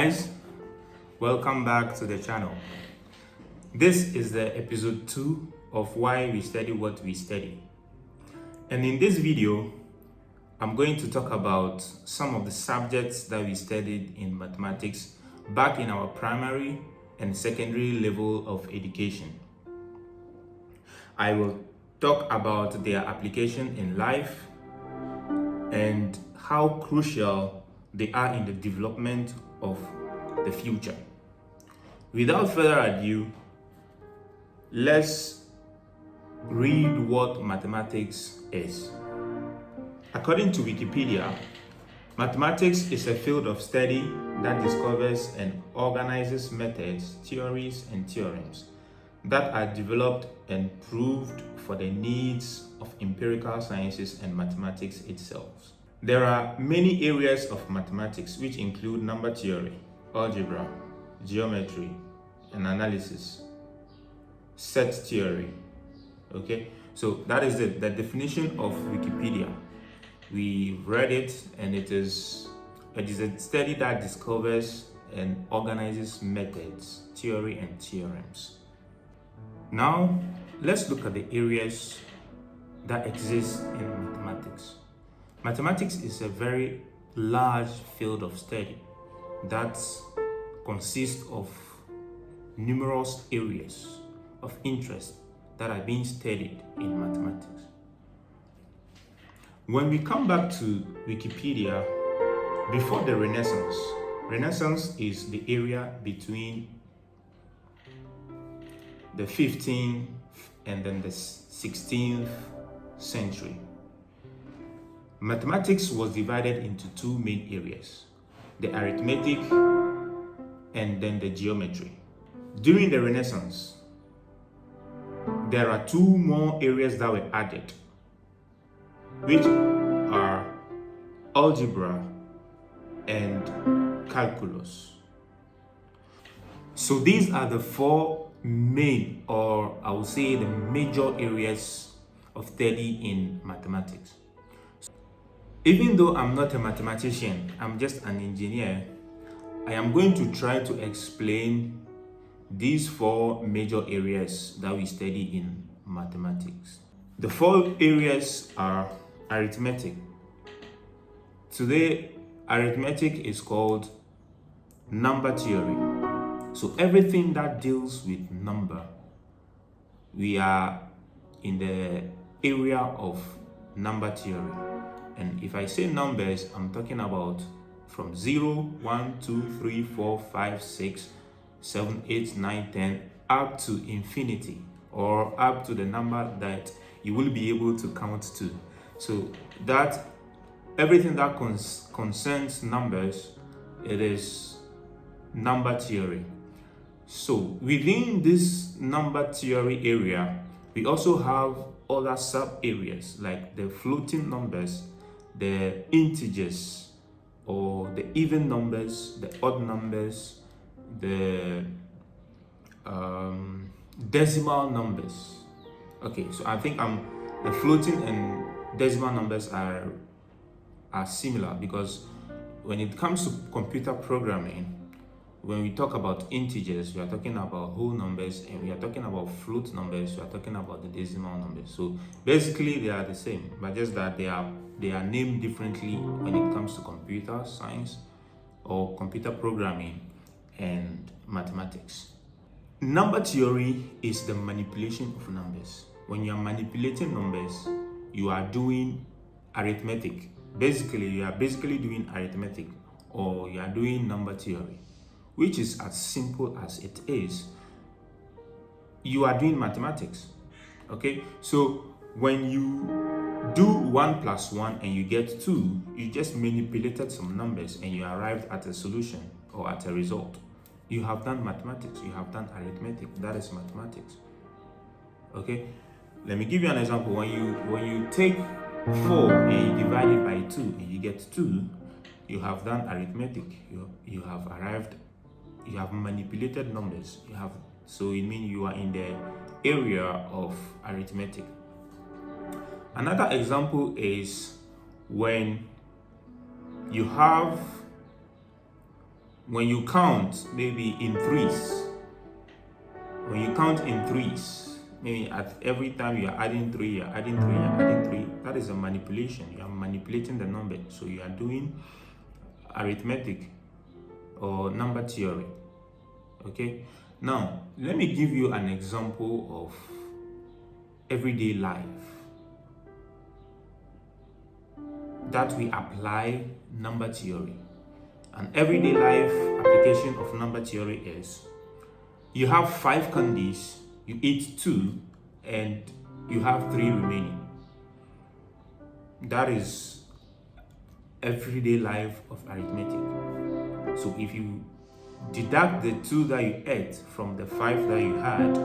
guys, welcome back to the channel. This is the episode 2 of why we study what we study. And in this video, I'm going to talk about some of the subjects that we studied in mathematics back in our primary and secondary level of education. I will talk about their application in life and how crucial they are in the development of the future. Without further ado, let's read what mathematics is. According to Wikipedia, mathematics is a field of study that discovers and organizes methods, theories, and theorems that are developed and proved for the needs of empirical sciences and mathematics itself. There are many areas of mathematics which include number theory, algebra, geometry, and analysis, set theory. Okay, so that is the definition of Wikipedia. We read it, and it is a study that discovers and organizes methods, theory, and theorems. Now, let's look at the areas that exist in mathematics. Mathematics is a very large field of study that consists of numerous areas of interest that are being studied in mathematics. When we come back to Wikipedia, before the Renaissance is the area between the 15th and then the 16th century. Mathematics was divided into two main areas, the arithmetic and then the geometry. During the Renaissance, there are two more areas that were added, which are algebra and calculus. So these are the four main, or I would say the major areas of study in mathematics. Even though I'm not a mathematician, I'm just an engineer, I am going to try to explain these four major areas that we study in mathematics. The four areas are arithmetic. Today, arithmetic is called number theory. So everything that deals with number, we are in the area of number theory. And if I say numbers, I'm talking about from 0, 1, 2, 3, 4, 5, 6, 7, 8, 9, 10, up to infinity, or up to the number that you will be able to count to. So that everything that concerns numbers, it is number theory. So within this number theory area, we also have other sub areas like the floating numbers, the integers, or the even numbers, the odd numbers, the decimal numbers. Okay, so I think the floating and decimal numbers are similar, because when it comes to computer programming, when we talk about integers, we are talking about whole numbers, and we are talking about float numbers, we are talking about the decimal numbers. So basically they are the same, but just that they are named differently when it comes to computer science or computer programming and mathematics. Number theory is the manipulation of numbers. When you are manipulating numbers, you are doing arithmetic. Basically, you are doing arithmetic, or you are doing number theory, which is as simple as it is. You are doing mathematics. Okay, so when you do 1 plus 1 and you get 2, you just manipulated some numbers and you arrived at a solution or at a result. You have done mathematics, you have done arithmetic. That is mathematics. Okay, let me give you an example. When you take 4 and you divide it by 2 and you get 2, you have done arithmetic. You have arrived, you have manipulated numbers. So it means you are in the area of arithmetic. Another example is when you have when you count maybe in threes, maybe at every time you are adding three, you're adding three, you're adding three, that is a manipulation. You are manipulating the number. So you are doing arithmetic or number theory. Okay, now let me give you an example of everyday life that we apply number theory. An everyday life application of number theory is: you have 5 candies, you eat 2, and you have 3 remaining. That is everyday life of arithmetic. So if you deduct the 2 that you ate from the 5 that you had,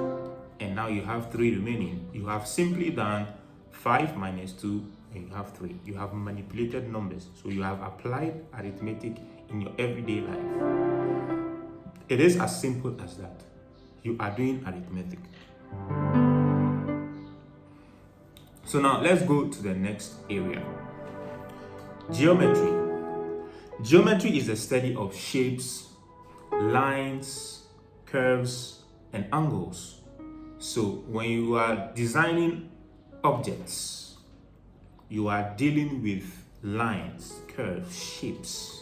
and now you have 3 remaining, you have simply done 5 minus 2, and you have 3. You have manipulated numbers. So you have applied arithmetic in your everyday life. It is as simple as that. You are doing arithmetic. So now let's go to the next area. Geometry. Geometry is the study of shapes, lines, curves, and angles. So when you are designing objects, you are dealing with lines, curves, shapes.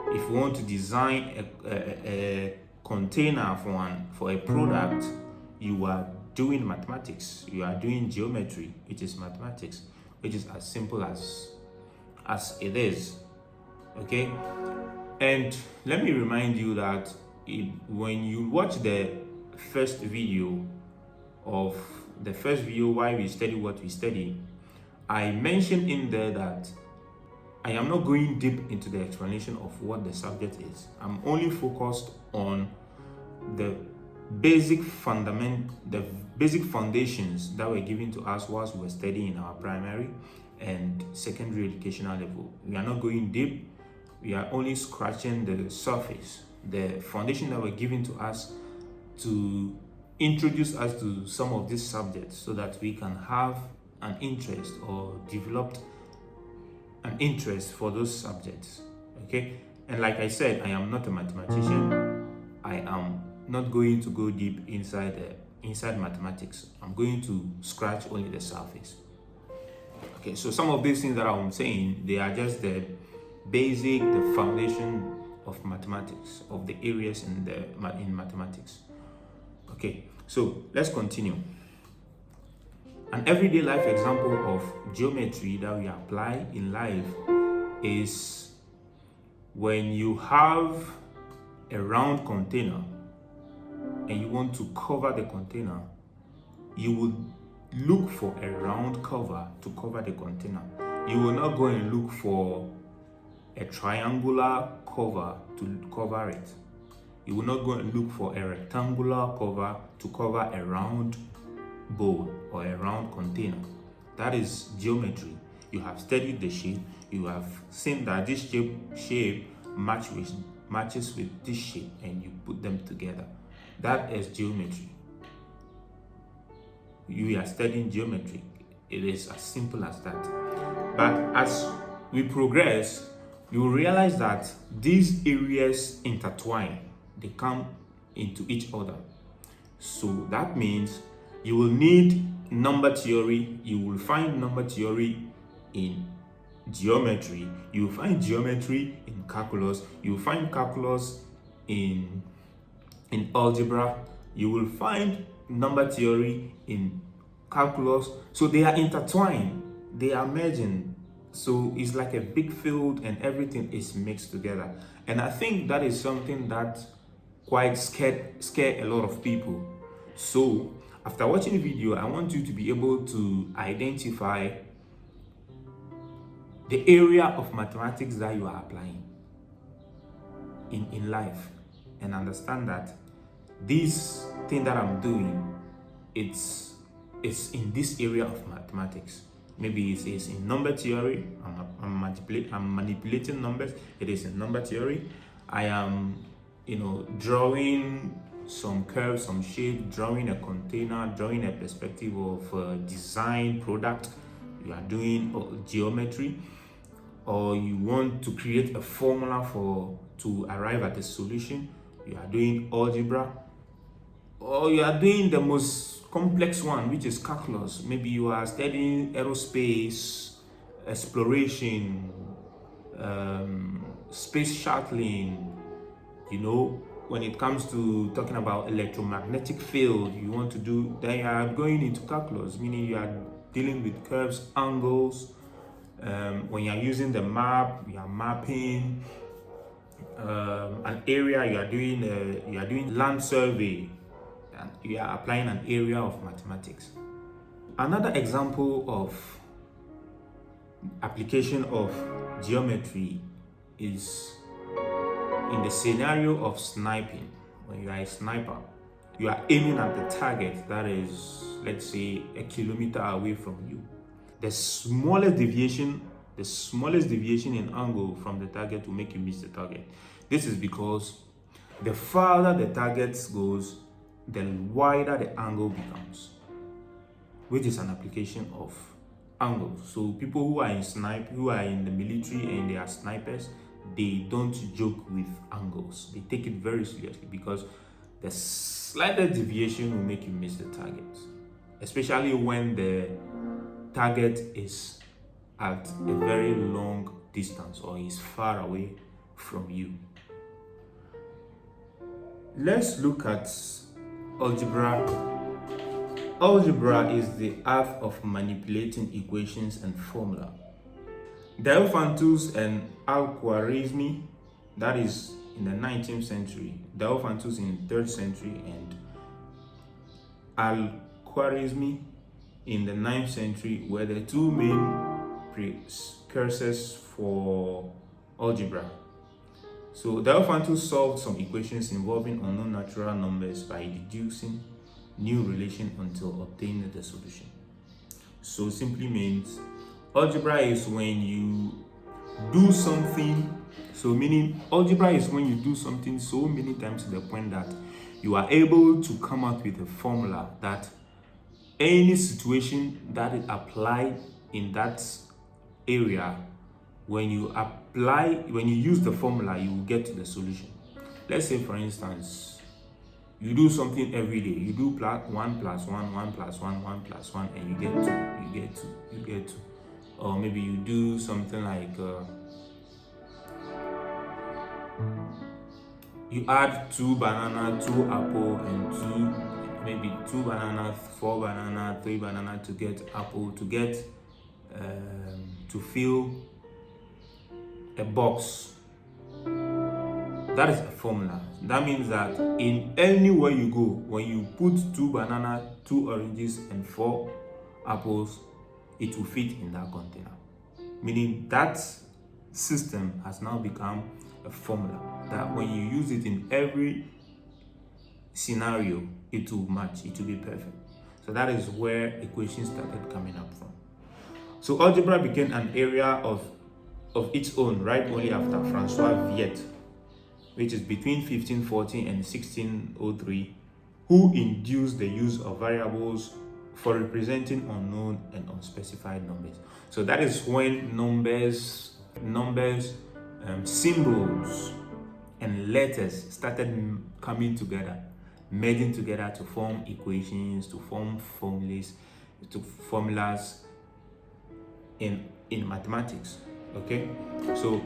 If you want to design a container for a product, you are doing mathematics. You are doing geometry, which is mathematics, which is as simple as it is. Okay, and let me remind you that when you watch the first video why we study what we study, I mentioned in there that I am not going deep into the explanation of what the subject is. I'm only focused on the basic foundations that were given to us whilst we were studying in our primary and secondary educational level. We are not going deep. We are only scratching the surface, the foundation that were given to us to introduce us to some of these subjects so that we can have an interest or develop an interest for those subjects. Okay, and like I said, I am not a mathematician. I am not going to go deep inside mathematics. I'm going to scratch only the surface. Okay, so some of these things that I'm saying, they are just the basic, the foundation of mathematics, of the areas in mathematics. Okay, so let's continue. An everyday life example of geometry that we apply in life is when you have a round container and you want to cover the container, you would look for a round cover to cover the container. You will not go and look for a triangular cover to cover it. You will not go and look for a rectangular cover to cover a round bowl or a round container. That is geometry. You have studied the shape. You have seen that this shape matches with this shape, and you put them together. That is geometry. You are studying geometry. It is as simple as that. But as we progress, you will realize that these areas intertwine. They come into each other. So that means you will need number theory. You will find number theory in geometry. You will find geometry in calculus. You will find calculus in algebra. You will find number theory in calculus. So they are intertwined. They are merging. So it's like a big field and everything is mixed together. And I think that is something that quite scare a lot of people. So after watching the video, I want you to be able to identify the area of mathematics that you are applying in life, and understand that this thing that I'm doing, it's in this area of mathematics. Maybe it's in number theory. I'm manipulating numbers. It is in number theory. I am, drawing some curves, some shape, drawing a container, drawing a perspective of design, product. You are doing geometry. or you want to create a formula to arrive at a solution, you are doing algebra, or you are doing the most complex one, which is calculus. Maybe you are studying aerospace, exploration, space shuttling. When it comes to talking about electromagnetic field, you want to do, then you are going into calculus, meaning you are dealing with curves, angles. When you are using the map, you are mapping an area. You are doing land survey, and you are applying an area of mathematics. Another example of application of geometry is in the scenario of sniping. When you are a sniper, you are aiming at the target that is, let's say, a kilometer away from you. The smallest deviation in angle from the target will make you miss the target. This is because the farther the target goes, the wider the angle becomes, which is an application of angles. So people who are in the military and they are snipers, they don't joke with angles. They take it very seriously because the slightest deviation will make you miss the target, especially when the target is at a very long distance or is far away from you. Let's look at algebra. Algebra is the art of manipulating equations and formula. Diophantus and Al-Khwarizmi, that is in the 19th century, Diophantus in the 3rd century, and Al-Khwarizmi in the 9th century were the two main precursors for algebra. So Diophantus solved some equations involving unknown natural numbers by deducing new relation until obtaining the solution. So simply means algebra is when you do something, algebra is when you do something so many times to the point that you are able to come up with a formula that any situation that is applied in that area, when you use the formula, you will get to the solution. Let's say, for instance, you do something every day. You do 1 plus 1, 1 plus 1, 1 plus 1, and you get 2. Or maybe you do something like you add 2 banana, 2 apple, and maybe 2 banana, 4 banana, 3 banana to get apple, to fill a box. That is a formula. That means that in anywhere you go, when you put 2 banana, 2 oranges, and 4 apples, it will fit in that container. Meaning that system has now become a formula that when you use it in every scenario, it will match, it will be perfect. So that is where equations started coming up from. So algebra became an area of its own right only after Francois Viet, which is between 1540 and 1603, who induced the use of variables for representing unknown and unspecified numbers. So that is when numbers, symbols, and letters started coming together, merging together to form equations, to form formulas in mathematics. Okay, so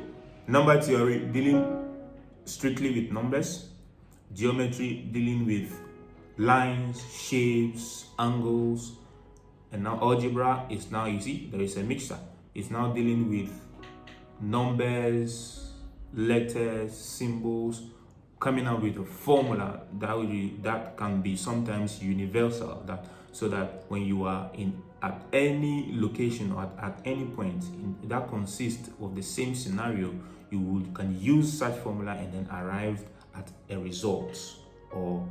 number theory dealing strictly with numbers, geometry dealing with lines, shapes, angles, and now algebra is now, you see, there is a mixture. It's now dealing with numbers, letters, symbols, coming up with a formula that can be sometimes universal, so that when you are at any location or at any point that consists of the same scenario, you can use such formula and then arrive at a result, or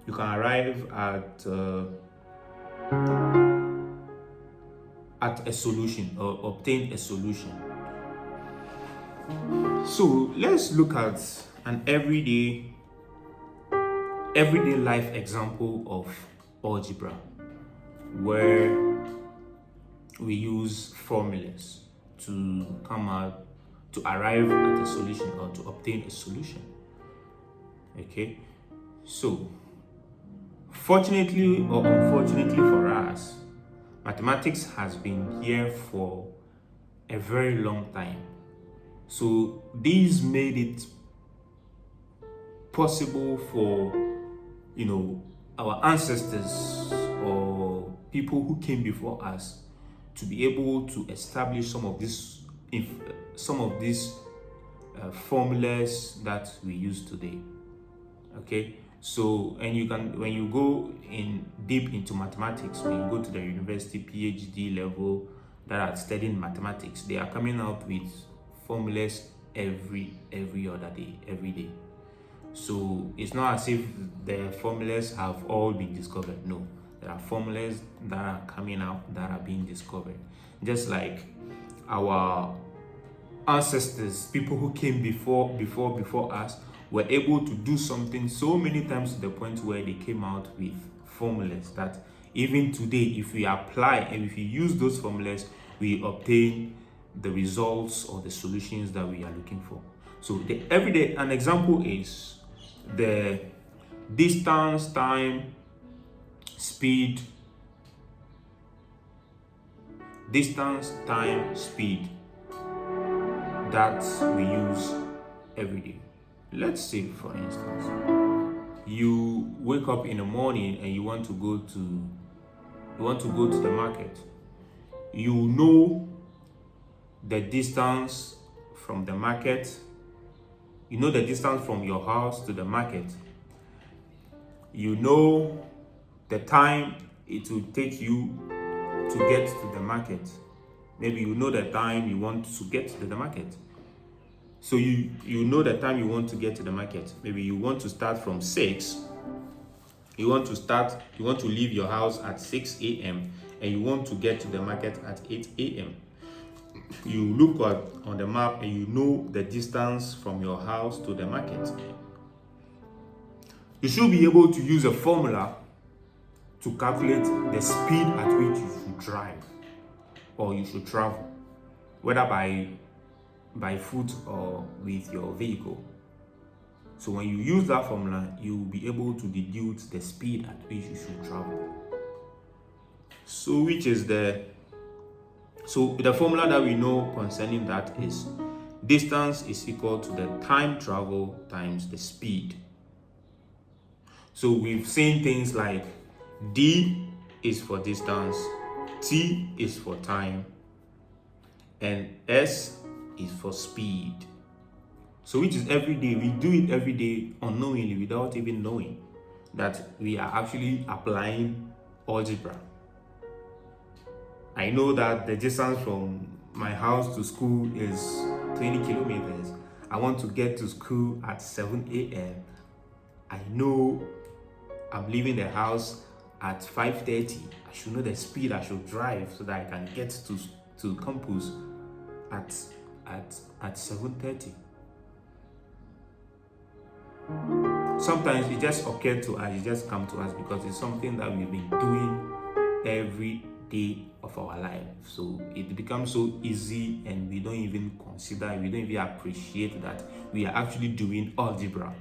you can arrive at a solution or obtain a solution. So let's look at an everyday life example of algebra, where we use formulas to come out, to arrive at a solution or to obtain a solution. Okay, so fortunately or unfortunately for us, mathematics has been here for a very long time. So these made it possible for, our ancestors or people who came before us to be able to establish some of these formulas that we use today. Okay, so and you can, when you go in deep into mathematics, when you go to the university PhD level that are studying mathematics, they are coming out with formulas every other day, every day. So it's not as if the formulas have all been discovered. No, there are formulas that are coming out that are being discovered. Just like our ancestors, people who came before us, were able to do something so many times to the point where they came out with formulas that even today, if we apply and if we use those formulas, we obtain the results or the solutions that we are looking for. So an example is the distance, time, speed, that we use every day. Let's say, for instance, you wake up in the morning and you want to go to the market. You know the distance from the market. You know the distance from your house to the market. You know the time it will take you to get to the market. Maybe you know the time you want to get to the market. So you know the time you want to get to the market. Maybe you want to start from 6. You want to leave your house at 6 a.m. and you want to get to the market at 8 a.m. You look on the map and you know the distance from your house to the market. You should be able to use a formula to calculate the speed at which you should drive or you should travel, whether by foot or with your vehicle. So when you use that formula, you will be able to deduce the speed at which you should travel. So the formula that we know concerning that is distance is equal to the time travel times the speed. So we've seen things like D is for distance, T is for time, and S is for speed. So which is every day. We do it every day unknowingly without even knowing that we are actually applying algebra. I know that the distance from my house to school is 20 kilometers. I want to get to school at 7 a.m. I know I'm leaving the house at 5:30. I should know the speed I should drive so that I can get to campus at 7:30. Sometimes it just occurred to us, it just come to us because it's something that we've been doing every day of our life. So it becomes so easy and we don't even consider, we don't even appreciate that we are actually doing algebra.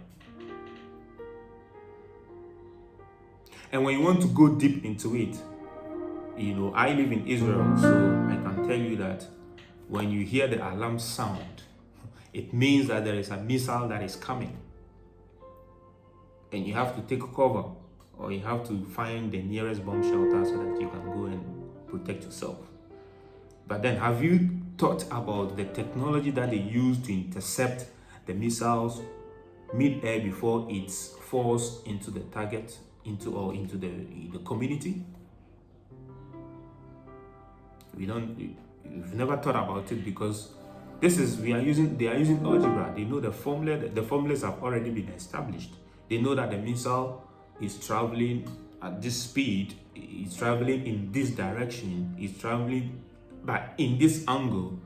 And when you want to go deep into it, I live in Israel, so I can tell you that when you hear the alarm sound, it means that there is a missile that is coming. And you have to take cover, or you have to find the nearest bomb shelter so that you can go and protect yourself. But then, have you thought about the technology that they use to intercept the missiles mid-air before it falls into the target, into the community? We've never thought about it because they are using algebra. They know the formula. The formulas have already been established. They know that the missile is traveling at this speed, it's traveling in this direction, it's traveling in this angle.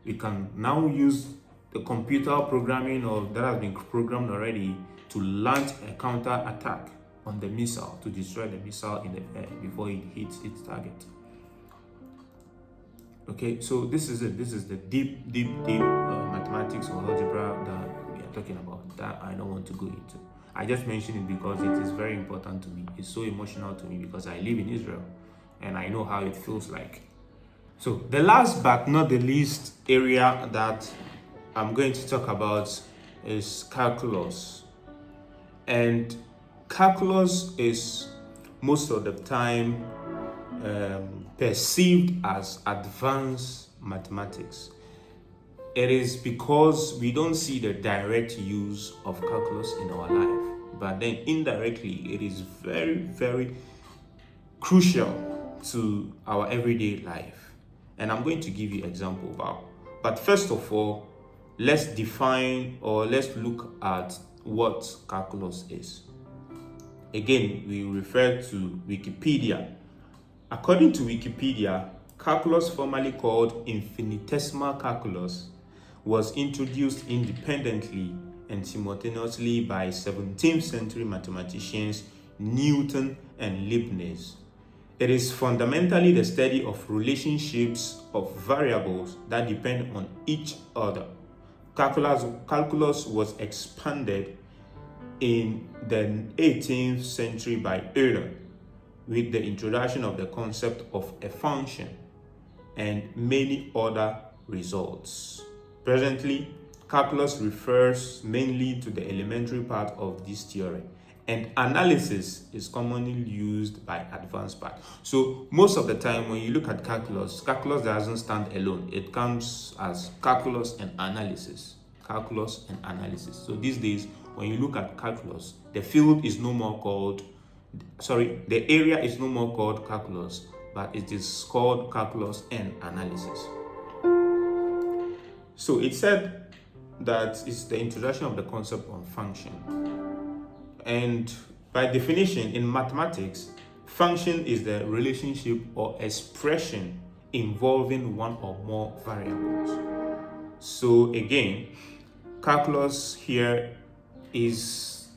We can now use the computer programming that has been programmed already to launch a counter attack on the missile to destroy the missile in the air before it hits its target. Okay, so this is it. This is the deep mathematics or algebra that we are talking about, that I don't want to go into. I just mention it because it is very important to me. It's so emotional to me because I live in Israel and I know how it feels like. So the last but not the least area that I'm going to talk about is calculus. And calculus is most of the time perceived as advanced mathematics. It is because we don't see the direct use of calculus in our life, but then indirectly it is very, very crucial to our everyday life. And I'm going to give you an example about. But first of all, let's define or let's look at what calculus is. Again, we refer to Wikipedia. According to Wikipedia, calculus, formerly called infinitesimal calculus, was introduced independently and simultaneously by 17th century mathematicians Newton and Leibniz. It is fundamentally the study of relationships of variables that depend on each other. Calculus was expanded in the 18th century by Euler with the introduction of the concept of a function and many other results. Presently, calculus refers mainly to the elementary part of this theory, and analysis is commonly used by advanced part. So most of the time when you look at calculus doesn't stand alone. It comes as calculus and analysis. Calculus and analysis. So these days, when you look at calculus, the field is no more called, the area is no more called calculus, but it is called calculus and analysis. So it said that it's the introduction of the concept of function. And by definition, in mathematics, function is the relationship or expression involving one or more variables. So again, calculus here is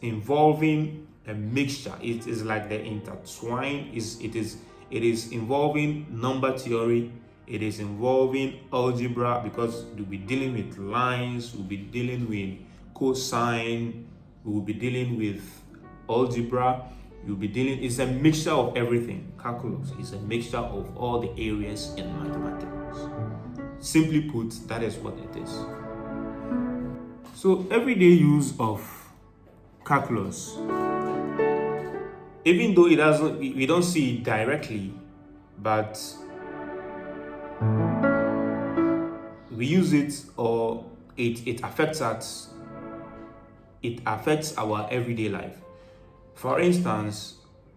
involving a mixture. It is like the intertwine. It is involving number theory. It is involving algebra because we'll be dealing with lines. We'll be dealing with cosine. We will be dealing with algebra. You'll be dealing. It's a mixture of everything. Calculus is a mixture of all the areas in mathematics. Simply put, that is what it is. So everyday use of calculus, even though we don't see it directly, but we use it, or it affects us. It affects our everyday life. For instance,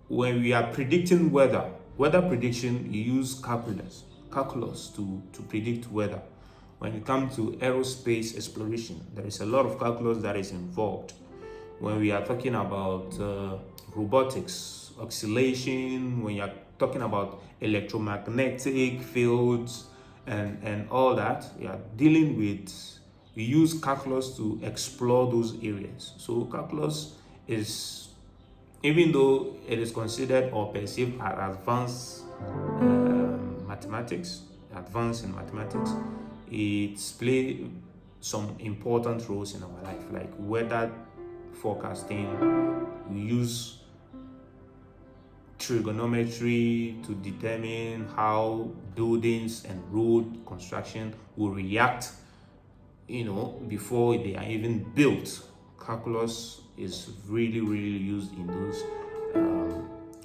when we are predicting weather prediction, you use calculus to predict weather. When it comes to aerospace exploration, there is a lot of calculus that is involved. When we are talking about robotics, oscillation, when you are talking about electromagnetic fields and all that, we use calculus to explore those areas. So calculus is, even though it is considered or perceived as advanced advanced in mathematics, it's played some important roles in our life, like weather forecasting. We use trigonometry to determine how buildings and road construction will react, before they are even built. Calculus is really used in those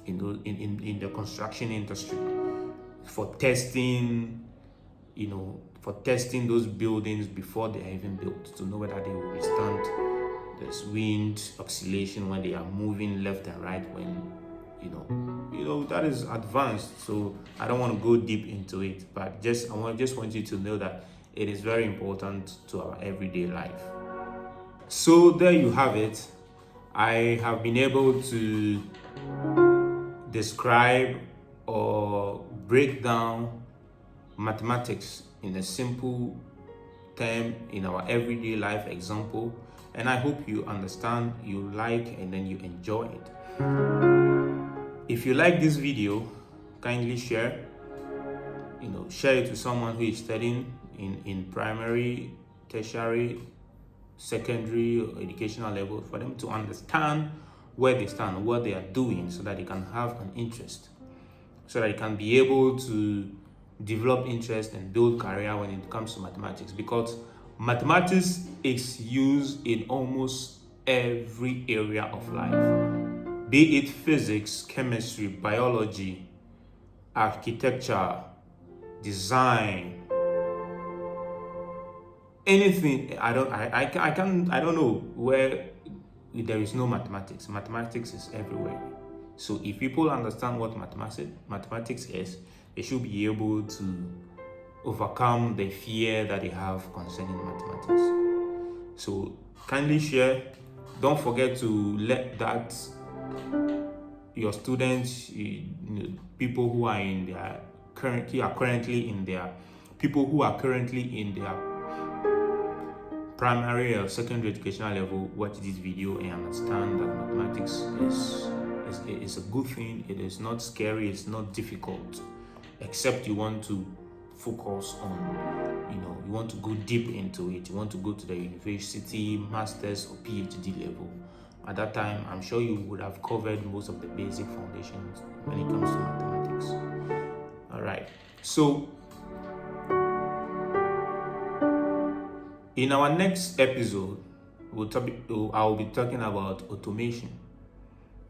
in the construction industry for testing those buildings before they are even built, to know whether they will withstand this wind oscillation when they are moving left and right. When that is advanced, so I don't want to go deep into it, but I just want you to know that it is very important to our everyday life. So there you have it. I have been able to describe or break down mathematics in a simple term in our everyday life example, and I hope you understand, you like, and then you enjoy it. If you like this video, kindly share, share it with someone who is studying in primary, tertiary, secondary or educational level, for them to understand where they stand, what they are doing, so that they can have an interest, so that they can be able to develop interest and build career when it comes to mathematics. Because mathematics is used in almost every area of life, be it physics, chemistry, biology, architecture, design, anything. I don't know where there is no mathematics. Mathematics is everywhere. So if people understand what mathematics is, they should be able to overcome the fear that they have concerning mathematics. So kindly share. Don't forget to let that your students, people who are in their currently in their primary or secondary educational level watch this video and understand that mathematics is a good thing. It is not scary, it's not difficult, except you want to focus on, you want to go deep into it, you want to go to the university, master's or PhD level. At that time, I'm sure you would have covered most of the basic foundations when it comes to mathematics. All right, so in our next episode, I'll be talking about automation,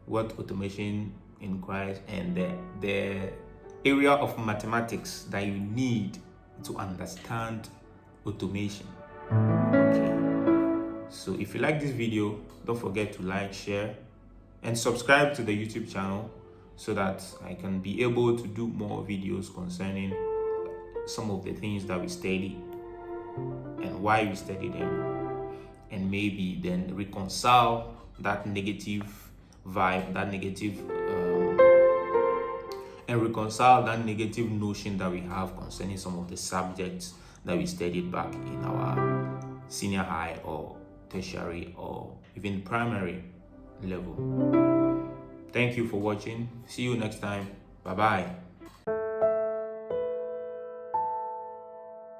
what automation requires, and the area of mathematics that you need to understand automation. Okay. So if you like this video, don't forget to like, share, and subscribe to the YouTube channel so that I can be able to do more videos concerning some of the things that we study and why we study them, and maybe then reconcile that negative vibe, and reconcile that negative notion that we have concerning some of the subjects that we studied back in our senior high or tertiary or even primary level. Thank you for watching. See you next time. Bye bye.